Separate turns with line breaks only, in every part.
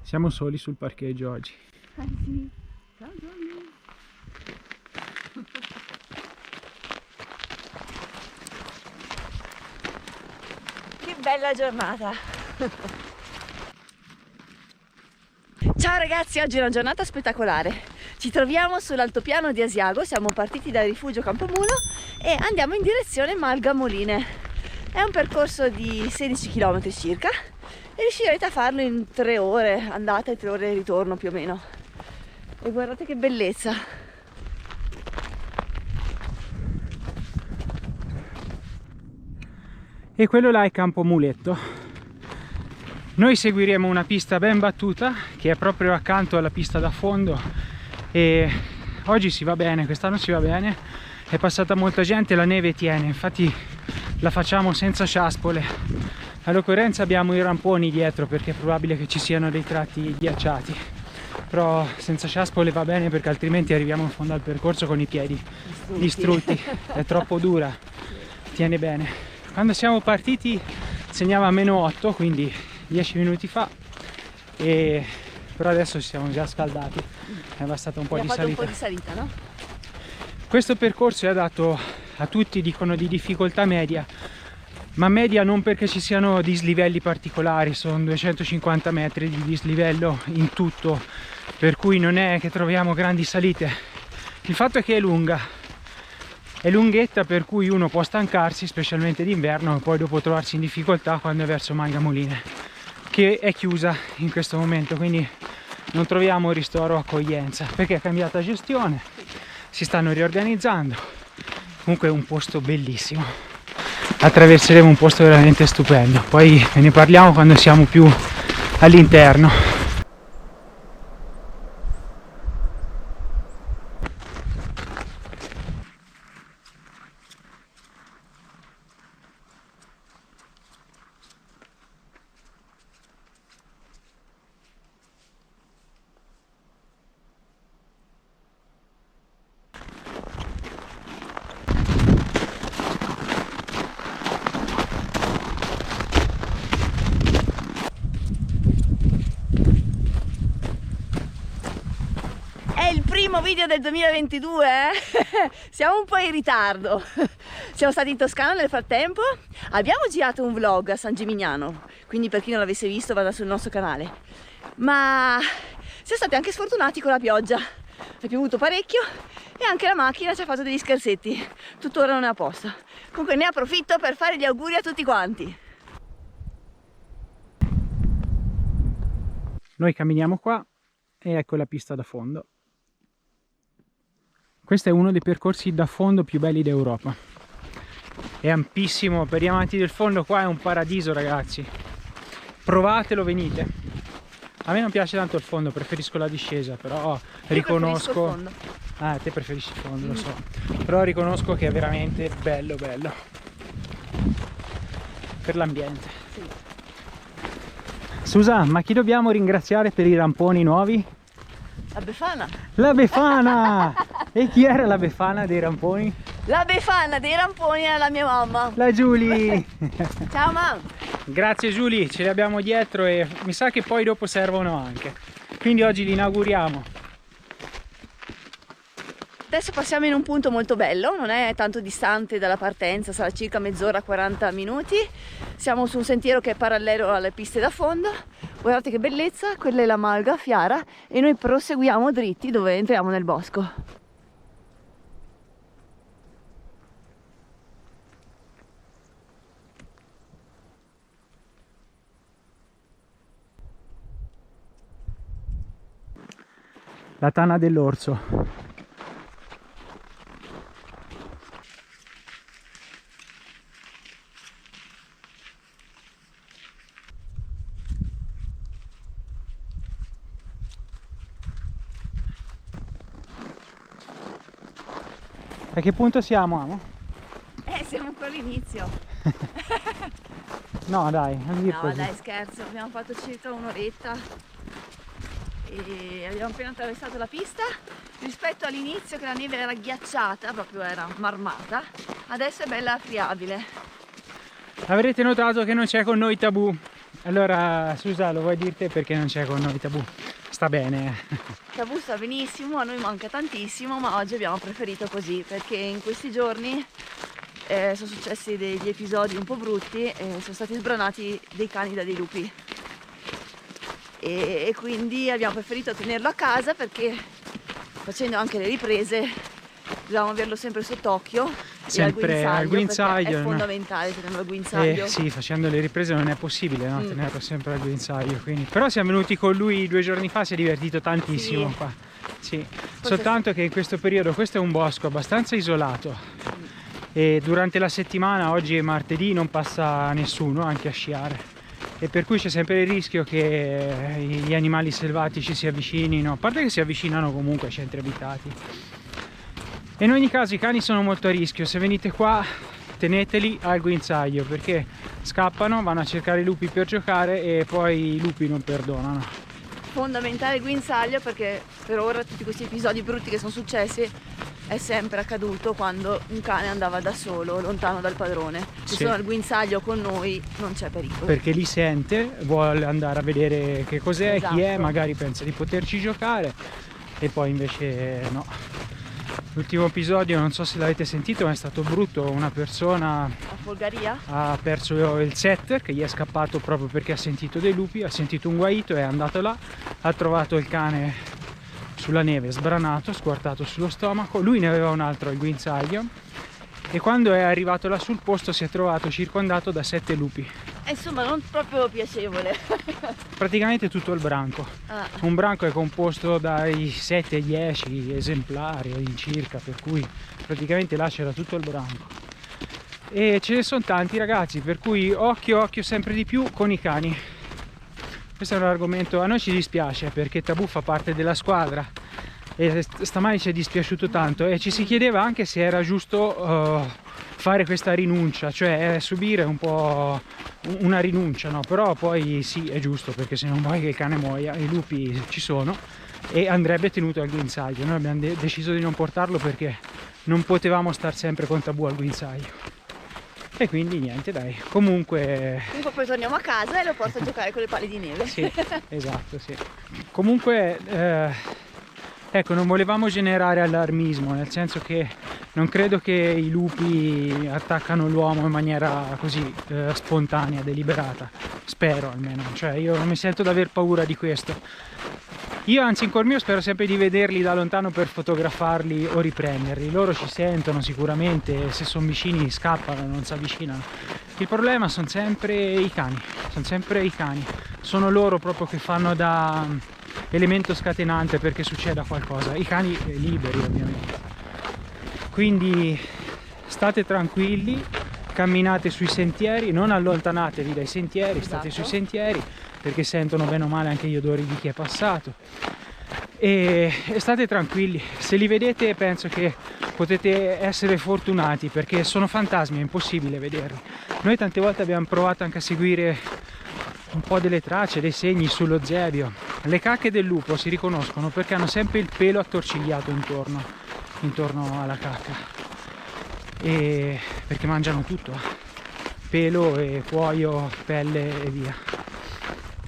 Siamo soli sul parcheggio oggi.
Sì. Ciao Johnny. Che bella giornata. Ciao ragazzi, oggi è una giornata spettacolare. Ci troviamo sull'altopiano di Asiago, siamo partiti dal rifugio Campomulo e andiamo in direzione Malga Moline. È un percorso di 16 km circa e riuscirete a farlo in 3 ore andata e 3 ore ritorno più o meno. E guardate che bellezza!
E quello là è Campo Muletto. Noi seguiremo una pista ben battuta che è proprio accanto alla pista da fondo e oggi si va bene, quest'anno si va bene, è passata molta gente, la neve tiene, infatti la facciamo senza sciaspole. All'occorrenza abbiamo i ramponi dietro perché è probabile che ci siano dei tratti ghiacciati, però senza sciaspole va bene perché altrimenti arriviamo in fondo al percorso con i piedi distrutti, è troppo dura, tiene bene. Quando siamo partiti segnava -8, quindi 10 minuti fa, però adesso ci siamo già scaldati, è bastata un po' di salita.
No?
Questo percorso è adatto a tutti, dicono di difficoltà media, ma media non perché ci siano dislivelli particolari, sono 250 metri di dislivello in tutto, per cui non è che troviamo grandi salite. Il fatto è che è lunghetta, per cui uno può stancarsi, specialmente d'inverno, e poi dopo trovarsi in difficoltà quando è verso Malga Moline, che è chiusa in questo momento, quindi non troviamo ristoro o accoglienza perché è cambiata gestione, si stanno riorganizzando. Comunque è un posto bellissimo, attraverseremo un posto veramente stupendo, poi ve ne parliamo quando siamo più all'interno.
Primo video del 2022, siamo un po' in ritardo. Siamo stati in Toscana nel frattempo, abbiamo girato un vlog a San Gimignano, quindi per chi non l'avesse visto vada sul nostro canale, ma siamo stati anche sfortunati con la pioggia, è piovuto parecchio e anche la macchina ci ha fatto degli scherzetti, tuttora non è a posto. Comunque ne approfitto per fare gli auguri a tutti quanti.
Noi camminiamo qua e ecco la pista da fondo. Questo è uno dei percorsi da fondo più belli d'Europa. È ampissimo, per gli amanti del fondo qua è un paradiso ragazzi. Provatelo, venite. A me non piace tanto il fondo, preferisco la discesa, però riconosco... te preferisci il fondo, lo so. Però riconosco che è veramente bello bello. Per l'ambiente.
Sì.
Susa, ma chi dobbiamo ringraziare per i ramponi nuovi?
La Befana!
La Befana! E chi era la Befana dei ramponi?
La Befana dei ramponi era la mia mamma!
La Giulia!
Ciao mamma!
Grazie Giulia, ce li abbiamo dietro e mi sa che poi dopo servono anche. Quindi oggi li inauguriamo.
Adesso passiamo in un punto molto bello, non è tanto distante dalla partenza, sarà circa mezz'ora, 40 minuti. Siamo su un sentiero che è parallelo alle piste da fondo. Guardate che bellezza, quella è la Malga Fiara e noi proseguiamo dritti dove entriamo nel bosco.
La tana dell'orso. A che punto siamo, amo?
Siamo ancora all'inizio.
No dai, non dire
No
così.
dai, scherzo, abbiamo fatto circa un'oretta e abbiamo appena attraversato la pista. Rispetto all'inizio che la neve era ghiacciata, proprio era marmata, adesso è bella friabile.
Avrete notato che non c'è con noi Tabù, Allora Susa, lo vuoi dirti perché non c'è con noi Tabù? Sta bene.
Tabù sta benissimo, a noi manca tantissimo, ma oggi abbiamo preferito così perché in questi giorni sono successi degli episodi un po' brutti e sono stati sbranati dei cani da dei lupi e quindi abbiamo preferito tenerlo a casa perché facendo anche le riprese dobbiamo averlo sempre sott'occhio.
Sempre al guinzaglio,
è fondamentale tenerlo al guinzaglio.
Sì, facendo le riprese non è possibile, no? Tenerlo sempre al guinzaglio, quindi. Però siamo venuti con lui 2 giorni fa, si è divertito tantissimo qua. Sì. Soltanto che in questo periodo questo è un bosco abbastanza isolato e durante la settimana, oggi è martedì, non passa nessuno anche a sciare e per cui c'è sempre il rischio che gli animali selvatici si avvicinino, a parte che si avvicinano comunque ai centri abitati. E in ogni caso i cani sono molto a rischio, se venite qua teneteli al guinzaglio perché scappano, vanno a cercare i lupi per giocare e poi i lupi non perdonano.
Fondamentale il guinzaglio perché per ora tutti questi episodi brutti che sono successi è sempre accaduto quando un cane andava da solo, lontano dal padrone. Se sono al guinzaglio con noi non c'è pericolo.
Perché li sente, vuole andare a vedere che cos'è,
esatto.
Chi è, magari pensa di poterci giocare e poi invece no. L'ultimo episodio, non so se l'avete sentito, ma è stato brutto. Una persona
a Folgaria
ha perso il setter che gli è scappato proprio perché ha sentito dei lupi, ha sentito un guaito, è andato là, ha trovato il cane sulla neve sbranato, squartato sullo stomaco, lui ne aveva un altro al guinzaglio e quando è arrivato là sul posto si è trovato circondato da 7 lupi.
Insomma non proprio piacevole.
Praticamente tutto il branco. Un branco è composto dai 7 ai 10 esemplari all'incirca, per cui praticamente là c'era tutto il branco. E ce ne sono tanti ragazzi, per cui occhio sempre di più con i cani. Questo è un argomento, a noi ci dispiace perché Tabù fa parte della squadra e stamani ci è dispiaciuto tanto e ci si chiedeva anche se era giusto fare questa rinuncia, cioè subire un po' una rinuncia, no? Però poi sì, è giusto perché se non vuoi che il cane muoia, i lupi ci sono e andrebbe tenuto al guinzaglio. Noi abbiamo deciso di non portarlo perché non potevamo star sempre con Tabù al guinzaglio. E quindi niente, dai, comunque
poi torniamo a casa e lo porto a giocare con le palle di neve.
Sì, esatto, sì. Comunque, ecco, non volevamo generare allarmismo, nel senso che non credo che i lupi attaccano l'uomo in maniera così spontanea, deliberata. Spero almeno, cioè io non mi sento di aver paura di questo. Io anzi in cuor mio spero sempre di vederli da lontano per fotografarli o riprenderli. Loro ci sentono sicuramente, se sono vicini scappano, non si avvicinano. Il problema sono sempre i cani, sono loro proprio che fanno da elemento scatenante perché succeda qualcosa. I cani liberi ovviamente. Quindi state tranquilli, camminate sui sentieri, non allontanatevi dai sentieri, state sui sentieri perché sentono bene o male anche gli odori di chi è passato e state tranquilli. Se li vedete penso che potete essere fortunati perché sono fantasmi, è impossibile vederli. Noi tante volte abbiamo provato anche a seguire un po' delle tracce, dei segni sullo zebio. Le cacche del lupo si riconoscono perché hanno sempre il pelo attorcigliato intorno alla cacca e perché mangiano tutto, pelo e cuoio, pelle e via.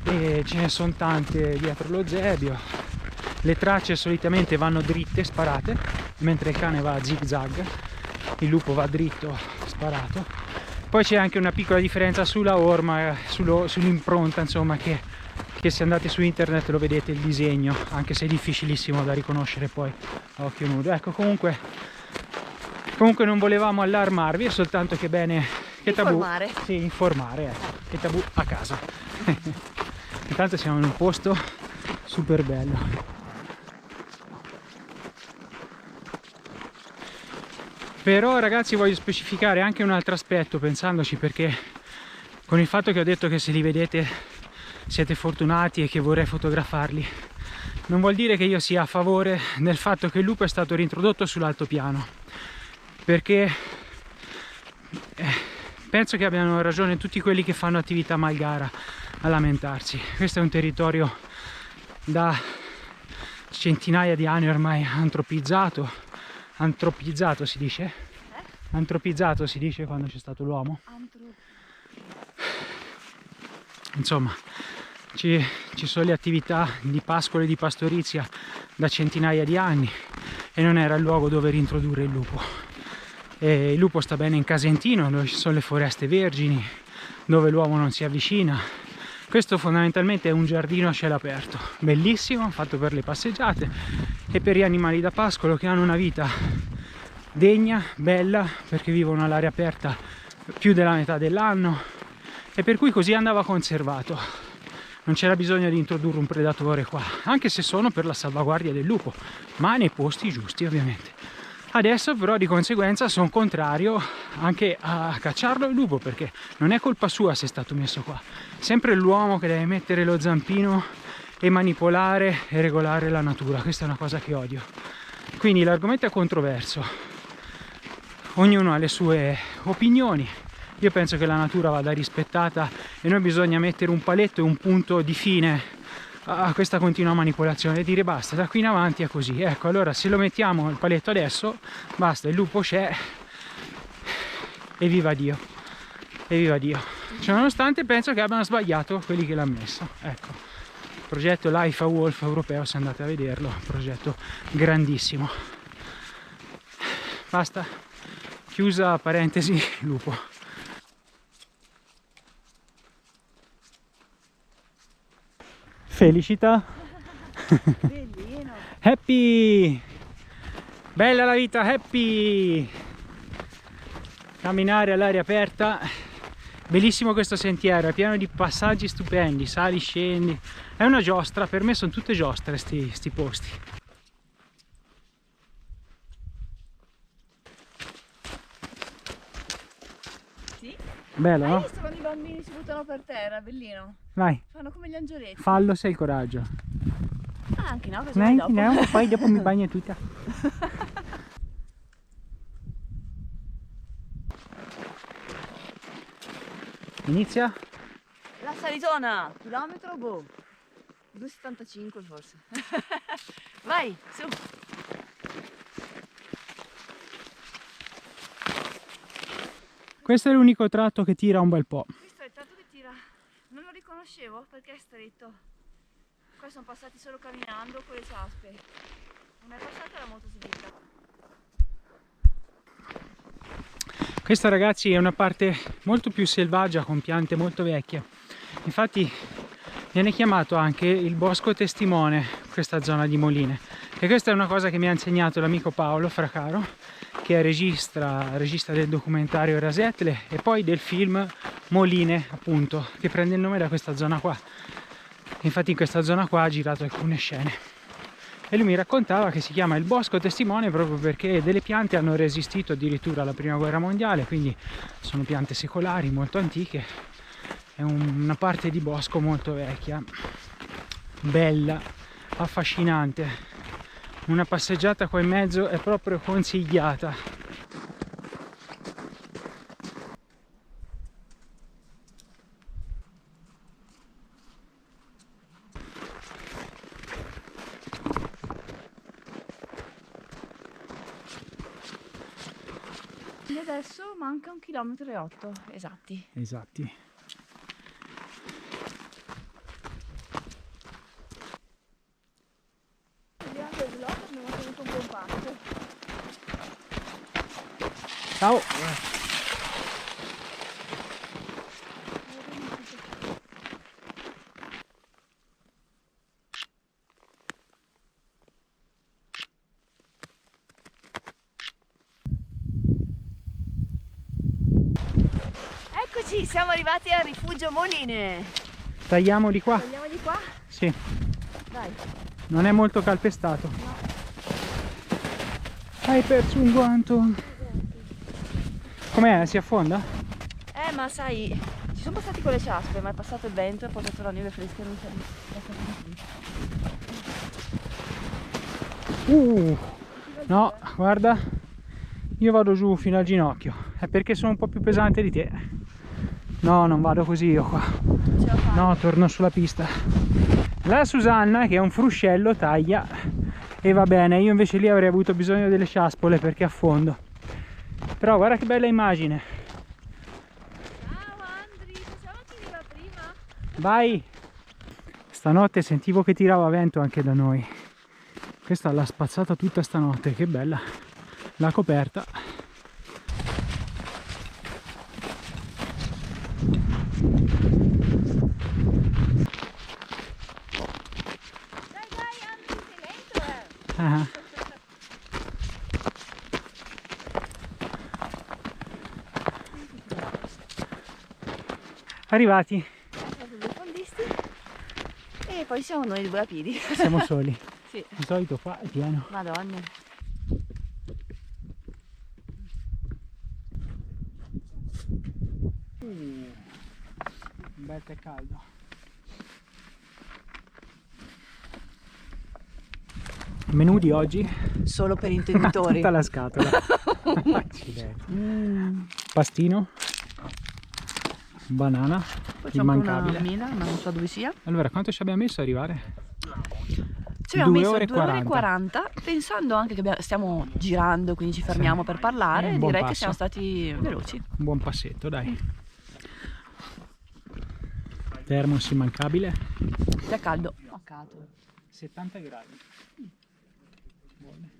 E ce ne sono tante dietro lo zebio. Le tracce solitamente vanno dritte, sparate, mentre il cane va a zig zag, il lupo va dritto, sparato. Poi c'è anche una piccola differenza sulla orma, sull'impronta, insomma, che se andate su internet lo vedete il disegno, anche se è difficilissimo da riconoscere poi a occhio nudo. Ecco, comunque non volevamo allarmarvi, è soltanto che bene che Tabù, informare, che Tabù a casa. Intanto siamo in un posto super bello. Però ragazzi voglio specificare anche un altro aspetto pensandoci, perché con il fatto che ho detto che se li vedete siete fortunati e che vorrei fotografarli, non vuol dire che io sia a favore del fatto che il lupo è stato reintrodotto sull'altopiano, perché penso che abbiano ragione tutti quelli che fanno attività malgara a lamentarsi. Questo è un territorio da centinaia di anni ormai antropizzato si dice? Antropizzato si dice quando c'è stato l'uomo. insomma ci sono le attività di pascolo e di pastorizia da centinaia di anni e non era il luogo dove reintrodurre il lupo. E il lupo sta bene in Casentino, dove ci sono le foreste vergini, dove l'uomo non si avvicina. Questo fondamentalmente è un giardino a cielo aperto, bellissimo, fatto per le passeggiate e per gli animali da pascolo che hanno una vita degna, bella, perché vivono all'aria aperta più della metà dell'anno e per cui così andava conservato. Non c'era bisogno di introdurre un predatore qua, anche se sono per la salvaguardia del lupo, ma nei posti giusti ovviamente. Adesso però di conseguenza sono contrario anche a cacciarlo il lupo, perché non è colpa sua se è stato messo qua. Sempre l'uomo che deve mettere lo zampino e manipolare e regolare la natura. Questa è una cosa che odio. Quindi l'argomento è controverso. Ognuno ha le sue opinioni. Io penso che la natura vada rispettata e noi bisogna mettere un paletto e un punto di fine a questa continua manipolazione e dire basta, da qui in avanti è così. Ecco, allora se lo mettiamo il paletto adesso, basta, il lupo c'è e viva Dio, e viva Dio. Cioè, nonostante penso che abbiano sbagliato quelli che l'hanno messo. Ecco, il progetto Life a Wolf europeo, se andate a vederlo, un progetto grandissimo. Basta, chiusa parentesi, lupo. Felicità.
Bellino.
Happy! Bella la vita, happy! Camminare all'aria aperta. Bellissimo questo sentiero, è pieno di passaggi stupendi, sali, scendi. È una giostra, per me sono tutte giostre sti posti.
Sì?
Bello,
Hai
no?
visto quando i bambini si buttano per terra? Bellino.
Vai,
Fanno come gli angioletti.
fallo se hai il coraggio.
Ah, anche no, che sono dopo.
No, poi dopo mi bagno tutta. Inizia?
La salitona, chilometro, boh, 2,75 forse. Vai, su.
Questo è l'unico tratto che tira un bel po'.
Questo è il tratto che tira. Non lo riconoscevo perché è stretto. Qua sono passati solo camminando con le ciaspe. Non è passata, era molto slitta.
Questa, ragazzi, è una parte molto più selvaggia con piante molto vecchie. Infatti viene chiamato anche il bosco testimone questa zona di Moline, e questa è una cosa che mi ha insegnato l'amico Paolo Fracaro, che è regista del documentario Rasetle e poi del film Moline, appunto, che prende il nome da questa zona qua. Infatti in questa zona qua ha girato alcune scene e lui mi raccontava che si chiama il bosco testimone proprio perché delle piante hanno resistito addirittura alla prima guerra mondiale, quindi sono piante secolari molto antiche. È una parte di bosco molto vecchia, bella, affascinante. Una passeggiata qua in mezzo è proprio consigliata.
E adesso manca 1,8 km esatti.
Esatti.
Durante il vlog abbiamo tenuto un buon passo.
Ciao!
Eccoci, siamo arrivati al rifugio Moline.
Tagliamo di qua?
Andiamo di qua?
Sì,
Dai.
non è molto calpestato. No. Hai perso un guanto. Com'è? Si affonda?
Ma sai, ci sono passati con le ciaspe, ma è passato il vento e ha portato la neve fresca e non siamo qui.
No, guarda, io vado giù fino al ginocchio. È perché sono un po' più pesante di te. No, non vado così io qua. No, torno sulla pista. La Susanna, che è un fruscello, taglia e va bene. Io invece lì avrei avuto bisogno delle ciaspole perché affondo. Però guarda che bella immagine.
Ciao Andri, facciamo chi arriva prima?
Vai! Stanotte sentivo che tirava vento anche da noi. Questa l'ha spazzata tutta stanotte, che bella la coperta.
Dai, Andri, sei lento,
Ah. Arrivati,
Due fondisti e poi siamo noi due a piedi.
siamo soli.
Sì.
Di solito qua è pieno.
Madonna.
Un bel tè caldo. Menù di oggi?
Solo per intenditori.
Tutta la scatola. Accidenti. Pastino, banana,
Poi c'è anche una
immancabile.
mina, ma non so dove sia.
Allora, quanto ci abbiamo messo a arrivare?
Ci abbiamo
2
messo
ore e
2 ore e
40.
40, pensando anche che stiamo girando, quindi ci fermiamo per parlare.
Un buon
Direi che
passo.
siamo stati veloci.
Un buon passetto, dai. Termos immancabile.
È caldo. Mancato.
70 gradi. Buone.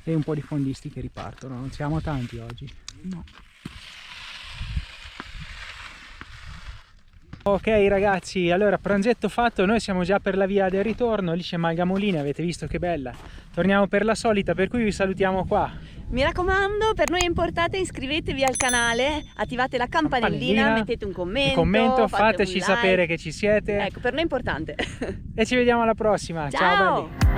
E un po' di fondisti che ripartono, non siamo tanti oggi.
No.
Ok ragazzi, allora pranzetto fatto, noi siamo già per la via del ritorno, lì c'è Malgamolini, avete visto che bella. Torniamo per la solita, per cui vi salutiamo qua.
Mi raccomando, per noi è importante, iscrivetevi al canale, attivate la campanellina, mettete un commento,
fateci
un like.
sapere che ci siete.
Ecco, per noi è importante.
E ci vediamo alla prossima.
Ciao
Ciao belli.